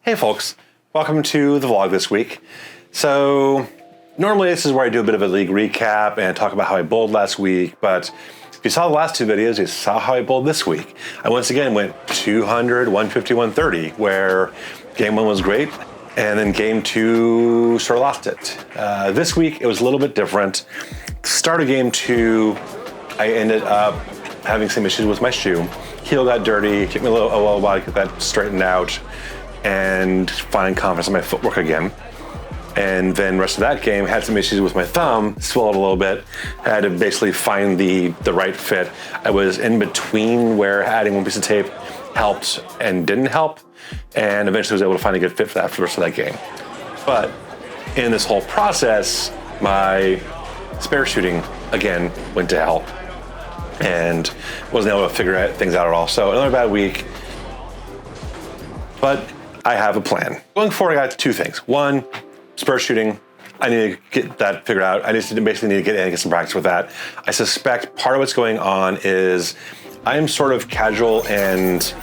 Hey folks, welcome to the vlog this week. So normally this is where I do a bit of a league recap and talk about how I bowled last week, but if you saw the last two videos, you saw how I bowled this week. I once again went 200, 150, 130, where game one was great, and then game two sort of lost it. This week it was a little bit different. Start of game two, I ended up having some issues with my shoe. Heel got dirty, it took me a little while to get that straightened out and find confidence in my footwork again. And then the rest of that game had some issues with my thumb, swelled a little bit. I had to basically find the right fit. I was in between where adding one piece of tape helped and didn't help, and eventually was able to find a good fit for that for the rest of that game. But in this whole process, my spare shooting again went to hell and wasn't able to figure things out at all. So another bad week, but I have a plan. Going forward, I got two things. One, spur shooting. I need to get that figured out. I basically need to get in and get some practice with that. I suspect part of what's going on is I'm sort of casual and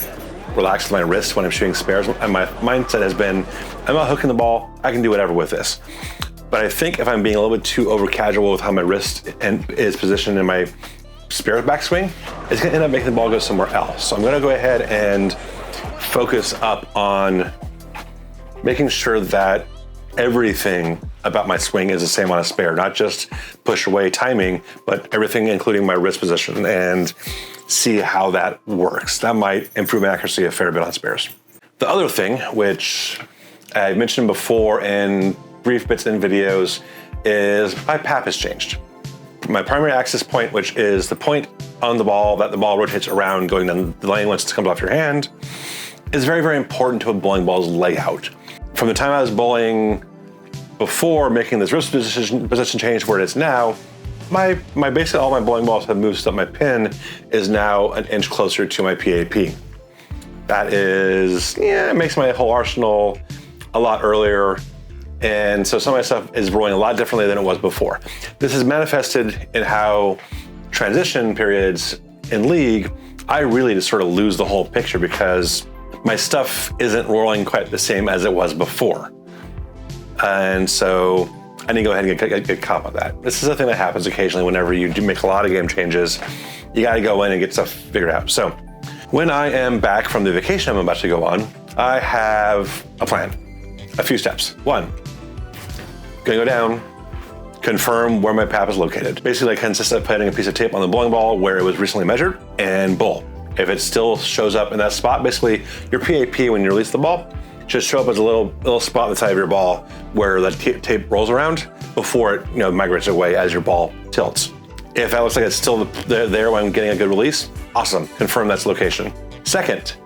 relaxed with my wrist when I'm shooting spares, and my mindset has been, I'm not hooking the ball, I can do whatever with this. But I think if I'm being a little bit too over casual with how my wrist is positioned in my spares backswing, it's gonna end up making the ball go somewhere else. So I'm gonna go ahead and focus up on making sure that everything about my swing is the same on a spare, not just push away timing, but everything including my wrist position, and see how that works. That might improve my accuracy a fair bit on spares. The other thing, which I mentioned before in brief bits in videos, is my PAP has changed. My primary access point, which is the point on the ball that the ball rotates around going down the lane once it comes off your hand, is very, very important to a bowling ball's layout. From the time I was bowling before making this wrist position change where it is now, my basically all my bowling balls have moved so that my pin is now an inch closer to my PAP. That is, it makes my whole arsenal a lot earlier. And so some of my stuff is rolling a lot differently than it was before. This is manifested in how transition periods in league, I really just sort of lose the whole picture because my stuff isn't rolling quite the same as it was before. And so I need to go ahead and get caught with that. This is a thing that happens occasionally whenever you do make a lot of game changes. You gotta go in and get stuff figured out. So when I am back from the vacation I'm about to go on, I have a plan, a few steps. One, gonna go down, confirm where my PAP is located. Basically, I consist of putting a piece of tape on the bowling ball where it was recently measured and bowl. If it still shows up in that spot, basically your PAP when you release the ball should show up as a little spot on the side of your ball where the tape rolls around before it migrates away as your ball tilts. If that looks like it's still there when I'm getting a good release, awesome, confirm that's location. Second,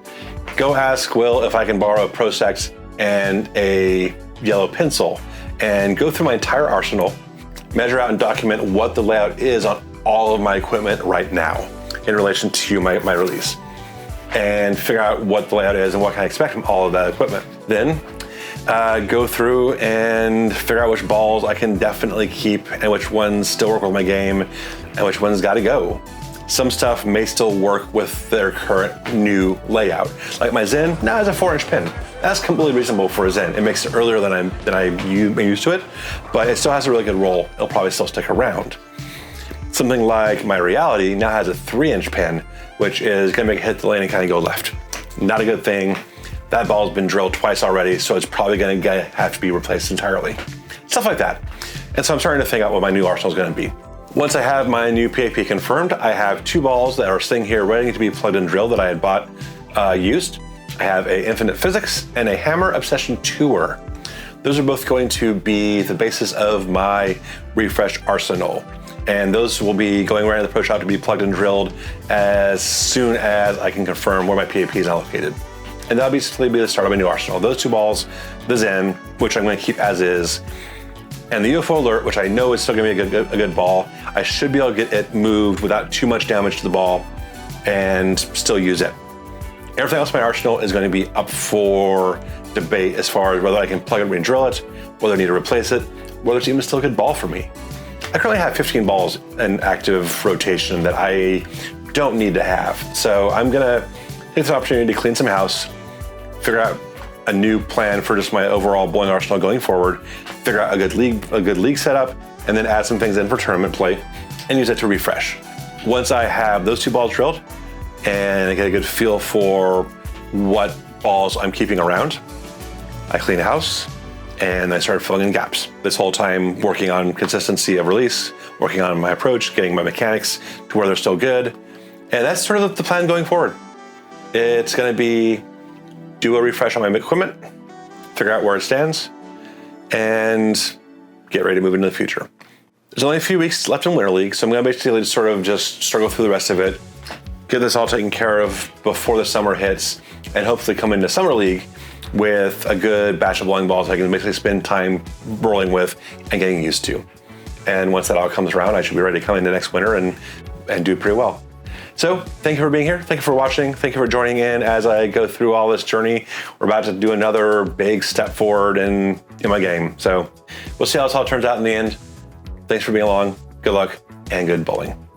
go ask Will if I can borrow a Pro Sex and a yellow pencil and go through my entire arsenal, measure out and document what the layout is on all of my equipment right now in relation to my release, and figure out what the layout is and what can I expect from all of that equipment. Then go through and figure out which balls I can definitely keep and which ones still work with my game and which ones gotta go. Some stuff may still work with their current new layout. Like my Zen now has a 4-inch pin. That's completely reasonable for a Zen. It makes it earlier than I'm used to it, but it still has a really good roll. It'll probably still stick around. Something like my Reality now has a 3-inch pin, which is gonna make it hit the lane and kind of go left. Not a good thing. That ball's been drilled twice already, so it's probably gonna have to be replaced entirely. Stuff like that. And so I'm starting to think out what my new arsenal is gonna be. Once I have my new PAP confirmed, I have two balls that are sitting here ready to be plugged and drilled that I had bought used. I have a Infinite Physics and a Hammer Obsession Tour. Those are both going to be the basis of my refreshed arsenal. And those will be going right in the pro shop to be plugged and drilled as soon as I can confirm where my PAP is allocated. And that'll basically be the start of my new arsenal. Those two balls, the Zen, which I'm gonna keep as is, and the UFO Alert, which I know is still gonna be a good ball. I should be able to get it moved without too much damage to the ball and still use it. Everything else in my arsenal is gonna be up for debate as far as whether I can plug it and re-drill it, whether I need to replace it, whether it's even still a good ball for me. I currently have 15 balls in active rotation that I don't need to have. So I'm gonna take this opportunity to clean some house, figure out a new plan for just my overall bowling arsenal going forward, figure out a good league setup, and then add some things in for tournament play and use it to refresh. Once I have those 2 balls drilled and I get a good feel for what balls I'm keeping around, I clean the house and I start filling in gaps. This whole time working on consistency of release, working on my approach, getting my mechanics to where they're still good. And that's sort of the plan going forward. It's gonna be do a refresh on my equipment, figure out where it stands, and get ready to move into the future. There's only a few weeks left in Winter League, so I'm gonna basically sort of just struggle through the rest of it, get this all taken care of before the summer hits, and hopefully come into Summer League with a good batch of bowling balls I can basically spend time rolling with and getting used to. And once that all comes around, I should be ready to come into next winter and do pretty well. So thank you for being here. Thank you for watching. Thank you for joining in as I go through all this journey. We're about to do another big step forward in my game. So we'll see how this all turns out in the end. Thanks for being along. Good luck and good bowling.